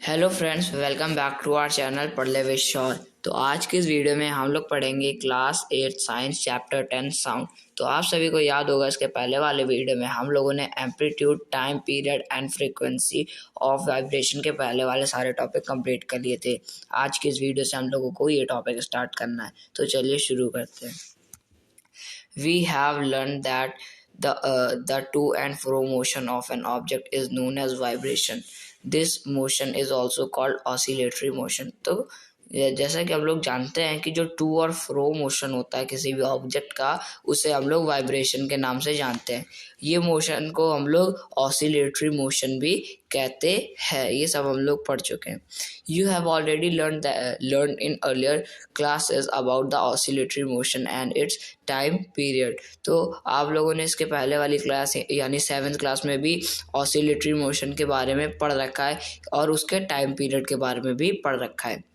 Hello friends, welcome back to our channel पढ़ ले with sure. तो आज की इस वीडियो में हम लोग पढ़ेंगे क्लास 8 साइंस चैप्टर 10 साउंड। तो आप सभी को याद होगा इसके पहले वाले वीडियो में हम लोगों ने amplitude, time period and frequency of vibration के पहले वाले सारे टॉपिक कंप्लीट कर लिए थे। आज की इस वीडियो से हम लोगों को ये टॉपिक स्टार्ट करना है, तो चलिए शुरू करते हैं। We have learned that the to and fro motion of an object is known as vibration. This motion is also called oscillatory motion. तो जैसा कि हम लोग जानते हैं कि जो टू और फ्रो मोशन होता है किसी भी ऑब्जेक्ट का, उसे हम लोग वाइब्रेशन के नाम से जानते हैं। ये मोशन को हम लोग ऑसिलेटरी मोशन भी कहते हैं। ये सब हम लोग पढ़ चुके हैं। You have already learn in earlier classes about the oscillatory motion and it's time period. तो आप लोगों ने इसके पहले वाली क्लास यानी 7th क्लास में भी ऑसिलेटरी मोशन के बारे में पढ़ रखा है और उसके टाइम पीरियड के बारे में भी पढ़ रखा है।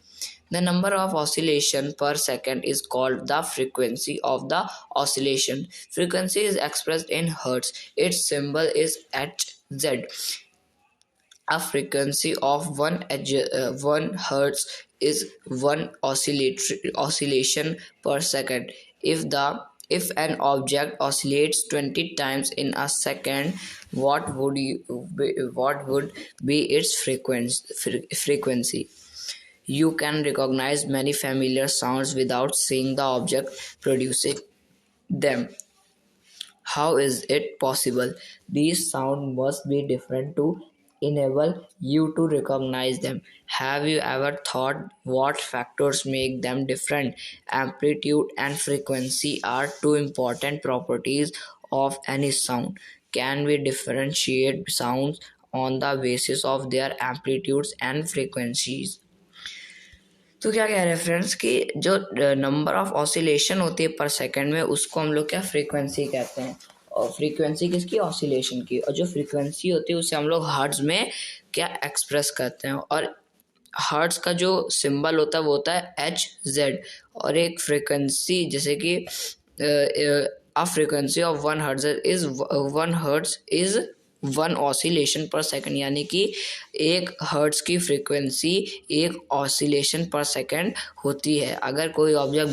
The number of oscillation per second is called the frequency of the oscillation. Frequency is expressed in hertz. Its symbol is Hz. A frequency of 1 hertz is 1 oscillation per second. If an object oscillates 20 times in a second, what would be its frequency? You can recognize many familiar sounds without seeing the object producing them. How is it possible? These sounds must be different to enable you to recognize them. Have you ever thought what factors make them different? Amplitude and frequency are two important properties of any sound. Can we differentiate sounds on the basis of their amplitudes and frequencies? तो क्या कह रहे हैं friends कि जो number of oscillation होती है पर सेकंड में, उसको हम लोग क्या फ्रीक्वेंसी कहते हैं। और फ्रीक्वेंसी किसकी? ऑसिलेशन की। और जो फ्रीक्वेंसी होती है उसे हम लोग हर्ट्ज में क्या एक्सप्रेस करते हैं। और हर्ट्ज का जो सिंबल होता है वो होता है Hz। और एक फ्रीक्वेंसी जैसे कि a frequency of 1 hertz is 1 oscillation पर सेकंड, यानी कि 1 हर्ट्ज की फ्रीक्वेंसी 1 ऑसिलेशन पर सेकंड होती है। अगर कोई ऑब्जेक्ट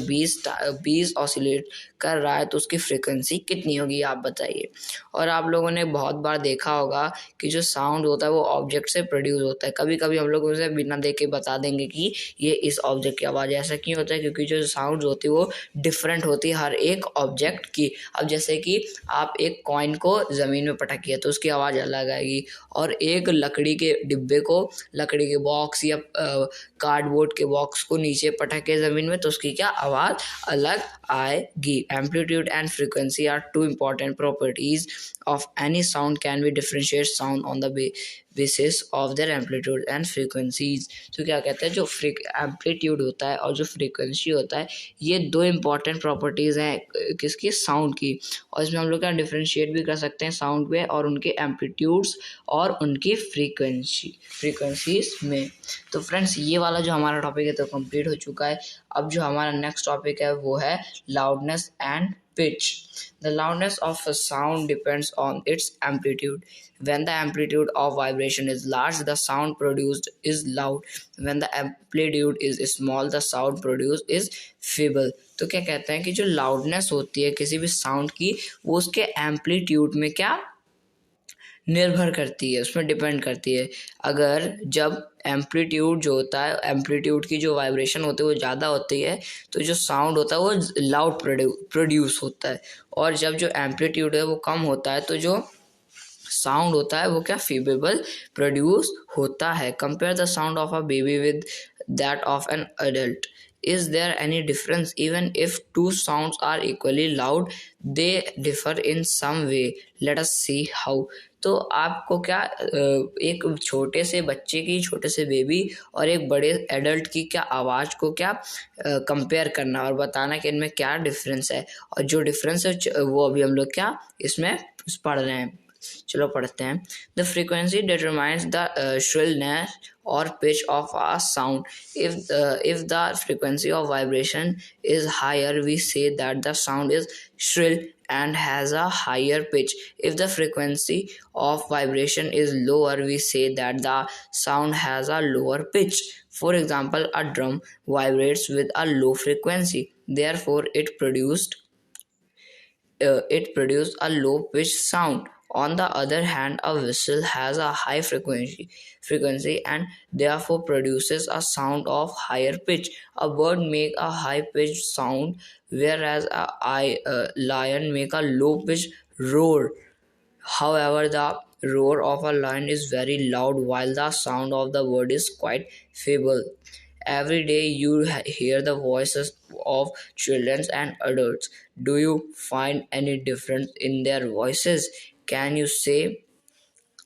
20 ऑसिलेट कर रहा है तो उसकी फ्रीक्वेंसी कितनी होगी, आप बताइए। और आप लोगों ने बहुत बार देखा होगा कि जो साउंड होता है वो ऑब्जेक्ट से प्रोड्यूस होता है। कभी कभी हम लोग उसे बिना देखे बता देंगे कि ये इस ऑब्जेक्ट की आवाज़ है। ऐसा क्यों होता है? क्योंकि जो साउंड होती है वो डिफरेंट होती है हर एक ऑब्जेक्ट की। अब जैसे कि आप एक कॉइन को ज़मीन में पटकिए तो उसकी आवाज़ अलग आएगी, और एक लकड़ी के डिब्बे को, लकड़ी के बॉक्स या कार्डबोर्ड के बॉक्स को नीचे पटके ज़मीन में तो उसकी क्या आवाज़ अलग आएगी। Amplitude and frequency are two important properties of any sound. Can we differentiate sound on the basis of their amplitude and frequencies? तो क्या कहते हैं, जो एम्पलीट्यूड होता है और जो फ्रीक्वेंसी होता है, ये दो इंपॉर्टेंट प्रॉपर्टीज़ हैं किसकी? साउंड की। और इसमें हम लोग क्या डिफ्रेंशिएट भी कर सकते हैं साउंड में और उनके एम्पलीट्यूड्स और उनकी फ्रीक्वेंसीज में। तो फ्रेंड्स, ये वाला जो हमारा टॉपिक है तो कंप्लीट हो चुका है। अब जो हमारा नेक्स्ट टॉपिक है वो है loudness and pitch. The loudness of a sound depends on its amplitude. When the amplitude of vibration is large, the sound produced is loud. When the amplitude is small, the sound produced is feeble. तो क्या कहते हैं कि जो loudness होती है किसी भी साउंड की, वो उसके एम्पलीट्यूड में क्या निर्भर करती है, उसमें डिपेंड करती है। अगर जब एम्पलीट्यूड जो होता है, एम्पलीट्यूड की जो वाइब्रेशन होती है वो ज़्यादा होती है तो जो साउंड होता है वो लाउड प्रोड्यूस होता है। और जब जो एम्पलीट्यूड है वो कम होता है तो जो साउंड होता है वो क्या फीबेबल प्रोड्यूस होता है। Compare the sound of a baby with that of an adult. Is there any difference? Even if two sounds are equally loud, they differ in some way. Let us see how. तो आपको क्या एक छोटे से बच्चे की, छोटे से बेबी और एक बड़े एडल्ट की क्या आवाज़ को क्या कंपेयर करना और बताना कि इनमें क्या डिफरेंस है। और जो डिफरेंस है वो अभी हम लोग क्या इसमें पढ़ रहे हैं। चलो पढ़ते हैं। The frequency determines the shrillness or pitch of a sound. If the frequency of vibration is higher, we say that the sound is shrill and has a higher pitch. If the frequency of vibration is lower, we say that the sound has a lower pitch. For example, a drum vibrates with a low frequency, therefore it produced a low pitched sound. On the other hand, a whistle has a high frequency and therefore produces a sound of higher pitch. A bird make a high pitched sound, whereas a lion make a low pitched roar. However, the roar of a lion is very loud while the sound of the bird is quite feeble. Every day you hear the voices of children and adults. Do you find any difference in their voices? Can you say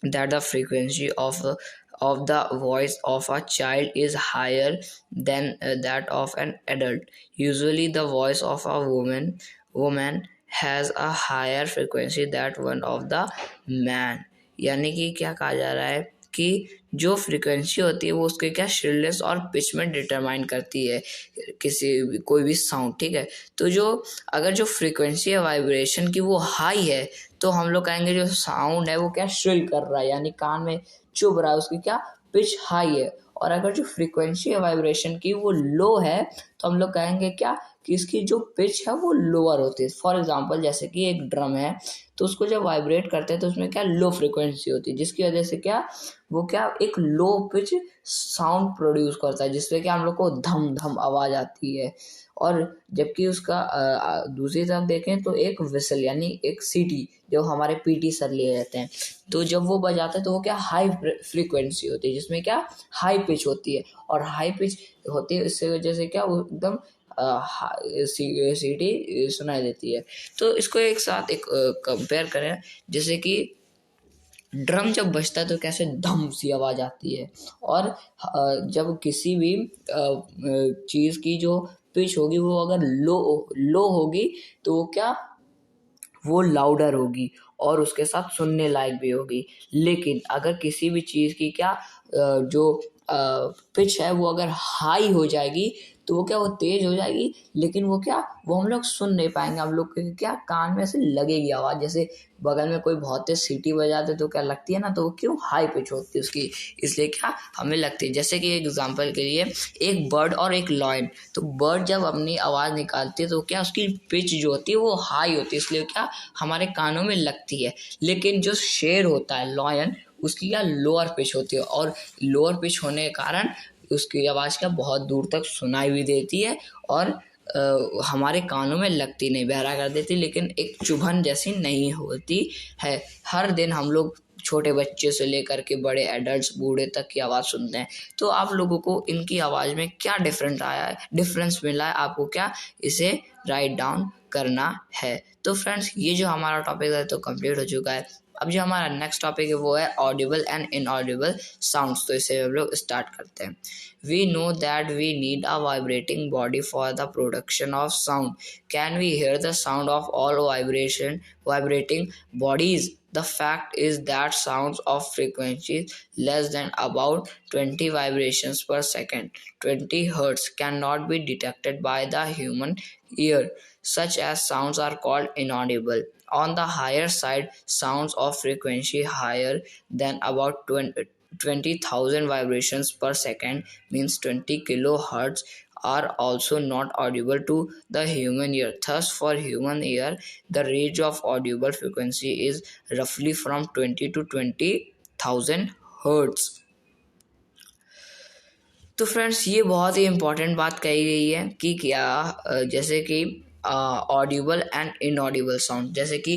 that the frequency of the voice of a child is higher than that of an adult? Usually the voice of a woman has a higher frequency than one of the man. यानी कि क्या कहा जा रहा है कि जो frequency होती है वो उसके क्या श्रिलनेस और पिच में डिटरमाइन करती है कोई भी साउंड, ठीक है। तो जो अगर जो फ्रीक्वेंसी है वाइब्रेशन की वो हाई है तो हम लोग कहेंगे जो साउंड है वो क्या श्रिल कर रहा है, यानी कान में चुभ रहा है, उसकी क्या पिच हाई है। और अगर जो फ्रीक्वेंसी है वाइब्रेशन की वो लो है तो हम लोग कहेंगे क्या कि इसकी जो पिच है वो लोअर होती है। फॉर एग्जांपल जैसे कि एक ड्रम है तो उसको जब वाइब्रेट करते हैं तो उसमें क्या लो फ्रीक्वेंसी होती है, जिसकी वजह से क्या वो क्या एक लो पिच साउंड प्रोड्यूस करता है, जिससे क्या हम लोग को धम धम आवाज़ आती है। और जबकि उसका दूसरी तरफ देखें तो एक विसल यानी एक सीटी जो हमारे पीटी सर लिए जाते हैं, तो जब वो बजाते हैं तो वो क्या हाई फ्रीक्वेंसी होती है, जिसमें क्या हाई पिच होती है। और हाई पिच होती है इससे वजह से क्या वो एकदम सीटी सुनाई देती है। तो इसको एक साथ एक कंपेयर करें, जैसे कि ड्रम जब बजता है तो कैसे धम सी आवाज़ आती है, और जब किसी भी चीज़ की जो पिच होगी वो अगर लो होगी तो वो क्या वो लाउडर होगी और उसके साथ सुनने लायक भी होगी। लेकिन अगर किसी भी चीज़ की क्या जो पिच है वो अगर हाई हो जाएगी तो वो क्या वो तेज हो जाएगी, लेकिन वो क्या वो हम लोग सुन नहीं पाएंगे, हम लोग के क्या कान में ऐसे लगेगी आवाज़। जैसे बगल में कोई बहुत तेज सीटी बजाते तो क्या लगती है ना, तो वो क्यों हाई पिच होती है उसकी, इसलिए क्या हमें लगती है। जैसे कि एग्जांपल के लिए एक बर्ड और एक लॉयन, तो बर्ड जब अपनी आवाज़ निकालती है तो क्या उसकी पिच जो होती है वो हाई होती है, इसलिए क्या हमारे कानों में लगती है। लेकिन जो शेर होता है लॉयन उसकी क्या लोअर पिच होती है, और लोअर पिच होने के कारण उसकी आवाज़ क्या बहुत दूर तक सुनाई भी देती है और हमारे कानों में लगती नहीं, बहरा कर देती, लेकिन एक चुभन जैसी नहीं होती है। हर दिन हम लोग छोटे बच्चे से लेकर के बड़े एडल्ट्स बूढ़े तक की आवाज़ सुनते हैं। तो आप लोगों को इनकी आवाज़ में क्या डिफरेंस मिला है, आपको क्या इसे राइट डाउन करना है। तो फ्रेंड्स ये जो हमारा टॉपिक है तो कंप्लीट हो चुका है। अब जो हमारा नेक्स्ट टॉपिक है वो है ऑडिबल एंड इनऑडिबल साउंड्स, तो इसे हम लोग स्टार्ट करते हैं। We know that we need a vibrating body for the production of sound. Can we hear the sound of all vibrating bodies? The fact is that sounds of frequencies less than about 20 vibrations per second, 20 hertz, cannot be detected by the human ear. Such as sounds are called inaudible. On the higher side, sounds of frequency higher than about 20,000 vibrations per second, means 20 kilohertz, are also not audible to the human ear. Thus, for human ear, the range of audible frequency is roughly from 20 to 20,000 hertz. तो friends ये बहुत ही important बात कही गई है कि क्या जैसे कि ऑडिबल एंड इनऑडिबल साउंड, जैसे कि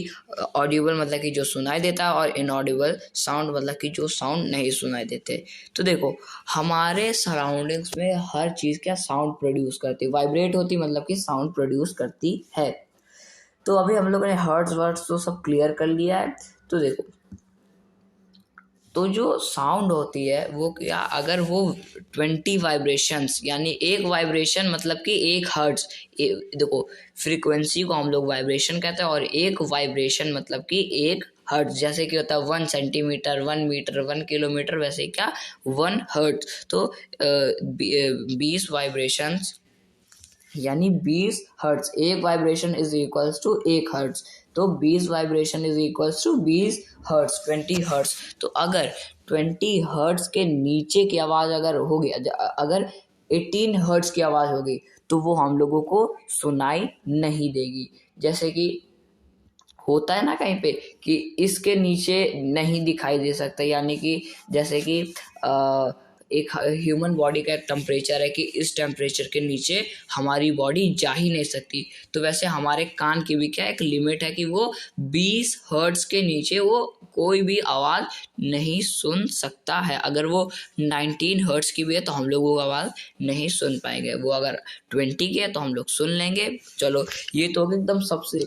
ऑडिबल मतलब कि जो सुनाई देता है और इनऑडिबल साउंड मतलब कि जो साउंड नहीं सुनाई देते। तो देखो हमारे सराउंडिंग्स में हर चीज़ क्या साउंड प्रोड्यूस करती है, वाइब्रेट होती मतलब कि साउंड प्रोड्यूस करती है। तो अभी हम लोगों ने हर्ट्ज वर्ड्स तो सब क्लियर कर लिया है। तो देखो तो जो साउंड होती है वो क्या अगर वो 20 वाइब्रेशंस यानी एक वाइब्रेशन मतलब कि एक हर्ट्ज, देखो फ्रीक्वेंसी को हम लोग वाइब्रेशन कहते हैं और एक वाइब्रेशन मतलब कि एक हर्ट्ज। जैसे कि होता है 1 सेंटीमीटर, 1 मीटर, 1 किलोमीटर, वैसे ही क्या 1 हर्ट्ज। तो 20 वाइब्रेशंस यानी 20 हर्ट्ज, एक vibration is equals to 1 hertz. तो 20 vibration is equals to 20 hertz, 20 hertz. तो अगर 20 हर्ट्ज के नीचे की आवाज़ अगर होगी, अगर 18 हर्ट्ज की आवाज़ होगी तो वो हम लोगों को सुनाई नहीं देगी। जैसे कि होता है ना कहीं पे कि इसके नीचे नहीं दिखाई दे सकता, यानी कि जैसे कि एक ह्यूमन बॉडी का एक टेम्परेचर है कि इस टेम्परेचर के नीचे हमारी बॉडी जा ही नहीं सकती। तो वैसे हमारे कान की भी क्या एक लिमिट है कि वो 20 हर्ट्ज के नीचे वो कोई भी आवाज़ नहीं सुन सकता है। अगर वो 19 हर्ट्ज की भी है तो हम लोग वो आवाज़ नहीं सुन पाएंगे। वो अगर 20 की है तो हम लोग सुन लेंगे। चलो, ये तो एकदम सबसे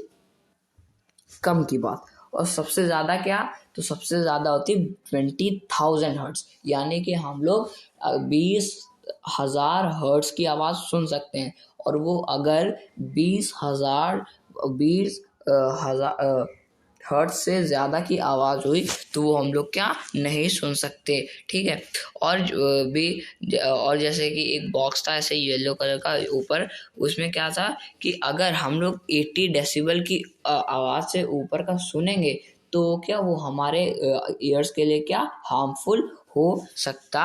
कम की बात। और सबसे ज़्यादा क्या, तो सबसे ज़्यादा होती है 20,000 हर्ट्ज, यानी कि हम लोग 20,000 हर्ट्ज की आवाज़ सुन सकते हैं। और वो अगर 20,000 हर्ट्ज से ज़्यादा की आवाज़ हुई तो वो हम लोग क्या नहीं सुन सकते। ठीक है। और और जैसे कि एक बॉक्स था ऐसे येलो कलर का ऊपर, उसमें क्या था कि अगर हम लोग 80 डेसिबल की आवाज़ से ऊपर का सुनेंगे तो क्या वो हमारे ईयर्स के लिए क्या हार्मफुल हो सकता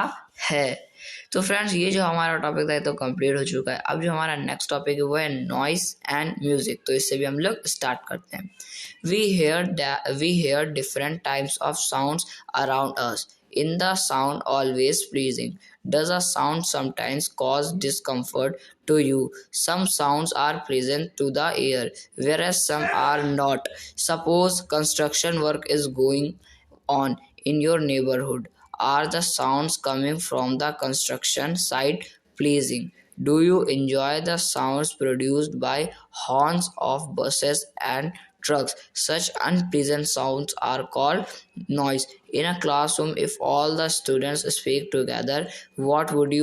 है। तो फ्रेंड्स, ये जो हमारा टॉपिक था ये तो कंप्लीट हो चुका है। अब जो हमारा नेक्स्ट टॉपिक है वो है नॉइस एंड म्यूजिक। तो इससे भी हम लोग स्टार्ट करते हैं। we hear different types of sounds around us. In the sound always pleasing, does a sound sometimes cause discomfort to you? Some sounds are pleasant to the ear, whereas some are not. Suppose construction work is going on in your neighborhood. Are the sounds coming from the construction site pleasing? Do you enjoy the sounds produced by horns of buses and trucks? Such unpleasant sounds are called noise. In a classroom, if all the students speak together, what would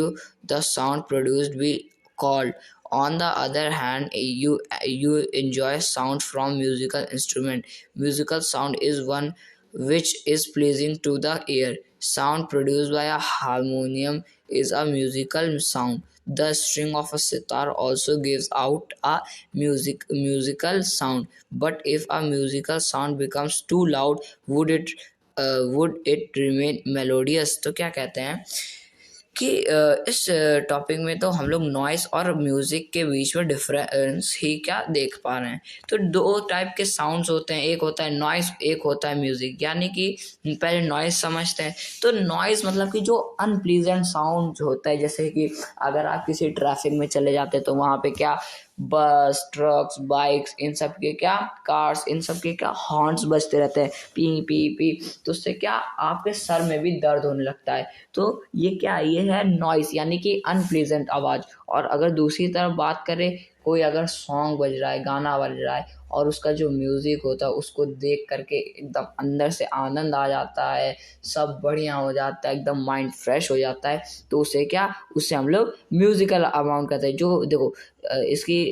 the sound produced be called? On the other hand, you enjoy sound from musical instrument. Musical sound is one which is pleasing to the ear. Sound produced by a harmonium is a musical sound. The string of a sitar also gives out a musical sound. But if a musical sound becomes too loud, would it remain melodious? तो क्या कहते हैं कि इस topic में तो हम लोग नॉइस और म्यूज़िक के बीच में डिफरेंस ही क्या देख पा रहे हैं। तो दो टाइप के साउंड्स होते हैं, एक होता है नॉइस, एक होता है म्यूज़िक। यानी कि पहले नॉइस समझते हैं। तो नॉइस मतलब कि जो अनप्लीजेंट साउंड होता है, जैसे कि अगर आप किसी ट्रैफिक में चले जाते हैं तो वहाँ पे क्या बस, ट्रक्स, बाइक्स, इन सब के क्या कार्स, इन सब के क्या हॉर्न्स बजते रहते हैं, पी पी पी। तो उससे क्या आपके सर में भी दर्द होने लगता है। तो ये क्या, ये है नॉइस, यानी कि अनप्लीजेंट आवाज़। और अगर दूसरी तरफ बात करें, कोई अगर सॉन्ग बज रहा है, गाना बज रहा है और उसका जो म्यूज़िक होता है उसको देख करके एकदम अंदर से आनंद आ जाता है, सब बढ़िया हो जाता है, एकदम माइंड फ्रेश हो जाता है। तो उसे क्या, उससे हम लोग म्यूज़िकल अमाउंट कहते हैं। जो देखो इसकी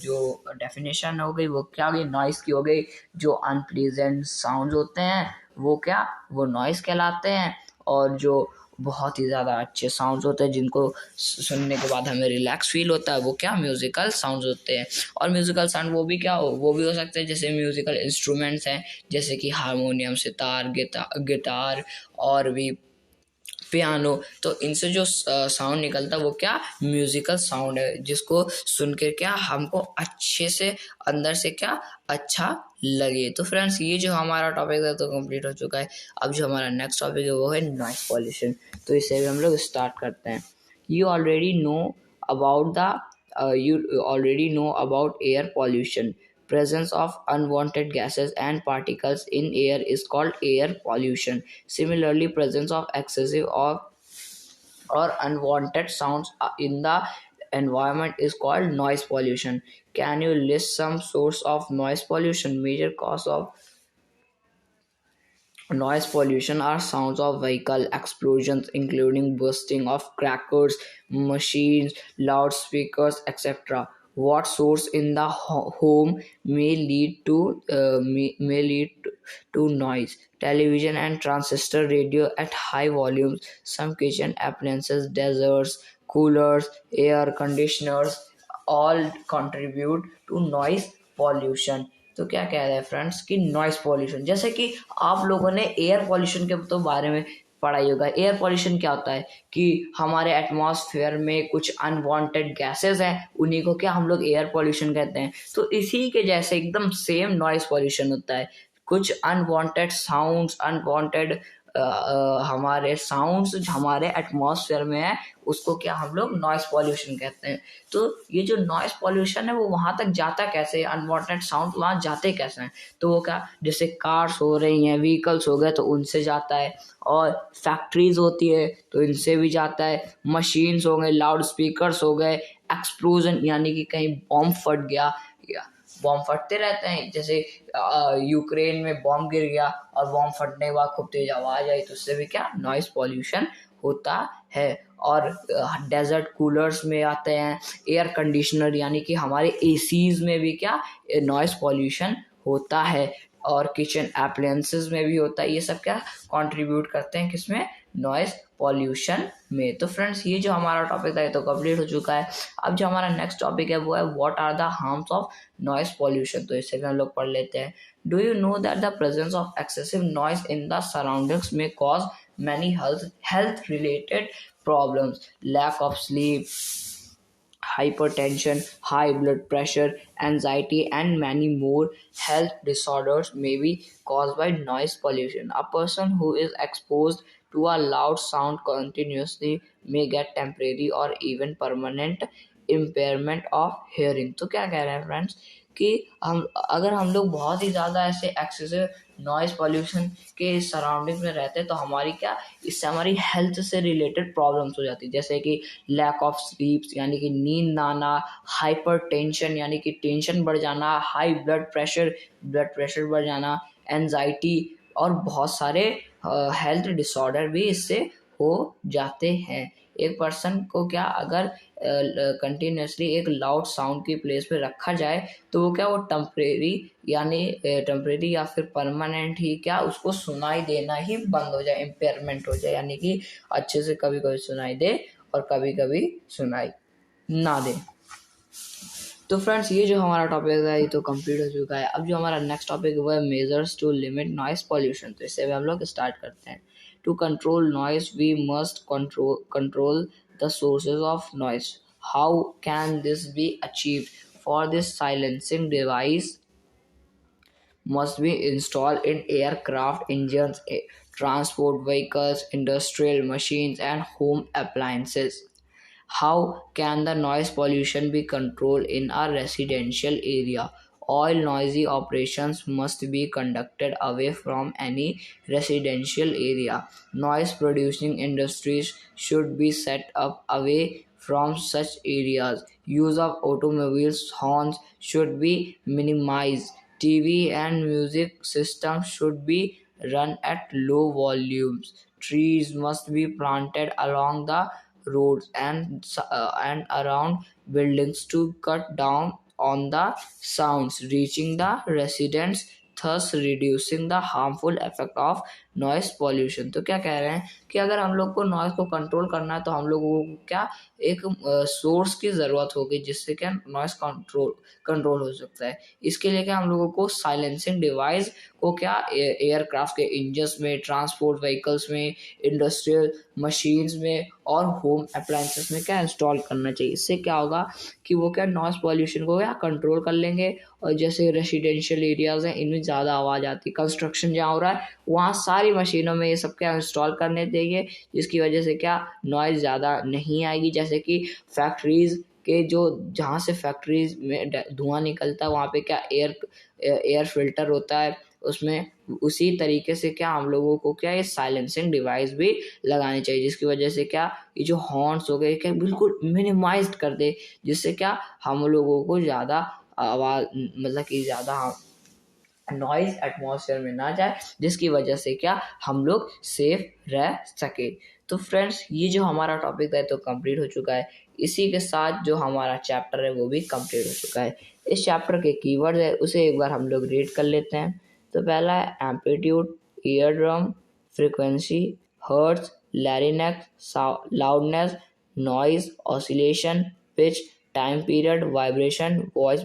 जो डेफिनेशन हो गई वो क्या हो गई, नॉइस की हो गई। जो अनप्लीजेंट साउंड्स होते हैं वो क्या, वो नॉइस कहलाते हैं। और जो बहुत ही ज़्यादा अच्छे साउंड्स होते हैं जिनको सुनने के बाद हमें रिलैक्स फील होता है वो क्या, म्यूज़िकल साउंड्स होते हैं। और म्यूज़िकल साउंड वो भी क्या वो भी हो सकते हैं जैसे म्यूज़िकल इंस्ट्रूमेंट्स हैं, जैसे कि हारमोनियम, सितार, गिटार और भी पियानो। तो इनसे जो साउंड निकलता है वो क्या म्यूजिकल साउंड है, जिसको सुन के क्या हमको अच्छे से अंदर से क्या अच्छा लगे। तो फ्रेंड्स, ये जो हमारा टॉपिक है तो कंप्लीट हो चुका है। अब जो हमारा नेक्स्ट टॉपिक है वो है नॉइस पॉल्यूशन। तो इसे भी हम लोग स्टार्ट करते हैं। You already know about the you already know about air pollution. Presence of unwanted gases and particles in air is called air pollution. Similarly, presence of excessive or unwanted sounds in the environment is called noise pollution. Can you list some source of noise pollution? Major cause of noise pollution are sounds of vehicle explosions, including bursting of crackers, machines, loudspeakers, etc. what source in the home may lead to noise. Television and transistor radio at high volumes, some kitchen appliances, desserts, coolers, air conditioners, all contribute to noise pollution. तो क्या कह रहे हैं friends कि noise pollution, जैसे कि आप लोगों ने एयर पॉल्यूशन के तो बारे में पढ़ाई होगा। एयर पॉल्यूशन क्या होता है कि हमारे एटमॉस्फेयर में कुछ अनवांटेड गैसेस हैं, उन्हीं को क्या हम लोग एयर पॉल्यूशन कहते हैं। तो इसी के जैसे एकदम सेम नॉइस पॉल्यूशन होता है। कुछ अनवांटेड साउंड्स, अनवांटेड हमारे साउंड्स हमारे एटमॉस्फेयर में है, उसको क्या हम लोग नॉइस पॉल्यूशन कहते हैं। तो ये जो नॉइस पॉल्यूशन है वो वहाँ तक जाता कैसे, अनवांटेड साउंड वहाँ जाते कैसे हैं, तो वो क्या, जैसे कार्स हो रही हैं, व्हीकल्स हो गए तो उनसे जाता है, और फैक्ट्रीज होती है तो इनसे भी जाता है, मशीन्स हो गए, लाउड स्पीकर्स हो गए, एक्सप्लोजन यानी कि कहीं बॉम्ब फट गया, बॉम्ब फटते रहते हैं, जैसे यूक्रेन में बॉम्ब गिर गया और बॉम्ब फटने के बाद खूब तेज आवाज आई, तो उससे भी क्या नॉइस पॉल्यूशन होता है। और डेजर्ट कूलर्स में आते हैं, एयर कंडीशनर यानी कि हमारे एसीज में भी क्या नॉइस पॉल्यूशन होता है, और किचन अप्लायंसेस में भी होता है। ये सब क्या कंट्रीब्यूट करते हैं किसमें, नॉइस पॉल्यूशन में। तो फ्रेंड्स ये जो हमारा टॉपिक है तो कंप्लीट हो चुका है। अब जो हमारा नेक्स्ट टॉपिक है वो है what are the harms of noise pollution. तो इससे भी हम लोग पढ़ लेते हैं। Do you know that the presence of excessive noise in the surroundings में cause many health related problems, lack of sleep, hypertension, high blood pressure, anxiety, and many more health disorders may be caused by noise pollution. A person who is exposed to a loud sound continuously may get temporary or even permanent impairment of hearing. तो क्या कह रहे हैं friends कि हम लोग बहुत ही ज़्यादा ऐसे एक्सेसिव नॉइस पॉल्यूशन के सराउंडिंग में रहते हैं तो हमारी क्या, इससे हमारी हेल्थ से रिलेटेड प्रॉब्लम्स हो जाती है, जैसे कि लैक ऑफ स्लीप्स यानी कि नींद ना आना, हाइपर टेंशन यानी कि टेंशन बढ़ जाना, हाई ब्लड प्रेशर बढ़ जाना, एनजाइटी, और बहुत सारे हेल्थ डिसऑर्डर भी इससे हो जाते हैं। एक पर्सन को क्या अगर कंटिन्यूसली एक लाउड साउंड की प्लेस पे रखा जाए तो वो क्या, वो टेम्परेरी या फिर परमानेंट ही क्या उसको सुनाई देना ही बंद हो जाए, इम्पेयरमेंट हो जाए, यानी कि अच्छे से कभी कभी सुनाई दे और कभी कभी सुनाई ना दे। तो फ्रेंड्स ये जो हमारा टॉपिक है ये तो कंप्लीट हो चुका है। अब जो हमारा नेक्स्ट टॉपिक है वो है measures to limit noise pollution. तो इससे भी हम लोग स्टार्ट करते हैं। To control noise we must control the sources of noise. How can this be achieved? For this, silencing device must be installed in aircraft engines, transport vehicles, industrial machines, and home appliances. How can the noise pollution be controlled in a residential area? All noisy operations must be conducted away from any residential area. Noise producing industries should be set up away from such areas. Use of automobiles horns should be minimized. TV and music systems should be run at low volumes. Trees must be planted along the roads and around buildings to cut down on the sounds reaching the residents, thus reducing the harmful effect of noise pollution. तो क्या कह रहे हैं कि अगर हम लोग को नॉइस को कंट्रोल करना है तो हम लोगों को क्या एक सोर्स की ज़रूरत होगी जिससे क्या नॉइस कंट्रोल हो सकता है। इसके लिए क्या हम लोगों को साइलेंसिंग डिवाइस को क्या एयरक्राफ्ट के इंजन्स में, ट्रांसपोर्ट व्हीकल्स में, इंडस्ट्रियल मशीन्स में और होम अप्लायंसेस में क्या इंस्टॉल करना चाहिए। इससे क्या होगा कि वो क्या नॉइस पॉल्यूशन को क्या कंट्रोल कर लेंगे। और जैसे रेसिडेंशियल एरियाज़ हैं इनमें ज़्यादा आवाज़ आती है, कंस्ट्रक्शन जहाँ हो रहा है वहाँ सारी मशीनों में ये सब क्या इंस्टॉल करने चाहिए, जिसकी वजह से क्या नॉइज़ ज़्यादा नहीं आएगी। जैसे कि फैक्ट्रीज़ के जो जहाँ से फैक्ट्रीज में धुआं निकलता है वहाँ पे क्या एयर फिल्टर होता है, उसमें उसी तरीके से क्या हम लोगों को क्या ये साइलेंसिंग डिवाइस भी लगानी चाहिए, जिसकी वजह से क्या ये जो हॉर्न्स हो गए क्या बिल्कुल मिनिमाइज कर दे, जिससे क्या हम लोगों को ज़्यादा आवाज़ मतलब कि ज़्यादा नॉइज एटमॉस्फेयर में ना जाए, जिसकी वजह से क्या हम लोग सेफ रह सके। तो फ्रेंड्स, ये जो हमारा टॉपिक है तो कंप्लीट हो चुका है। इसी के साथ जो हमारा चैप्टर है वो भी कंप्लीट हो चुका है। इस चैप्टर के कीवर्ड है उसे एक बार हम लोग रीड कर लेते हैं। तो पहला है amplitude, ear drum, frequency, hertz, larynx, loudness, noise, oscillation, pitch, time period, vibration, voice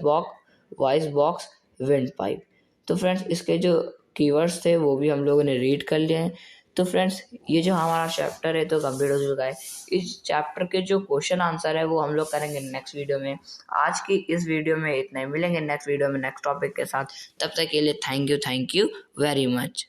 box, windpipe. तो फ्रेंड्स, इसके जो कीवर्ड्स थे वो भी हम लोगों ने रीड कर लिए हैं। तो फ्रेंड्स, ये जो हमारा चैप्टर है तो कंप्लीट हो चुका है। इस चैप्टर के जो क्वेश्चन आंसर है वो हम लोग करेंगे नेक्स्ट वीडियो में। आज की इस वीडियो में इतना ही, मिलेंगे नेक्स्ट वीडियो में नेक्स्ट टॉपिक के साथ। तब तक के लिए थैंक यू वेरी मच।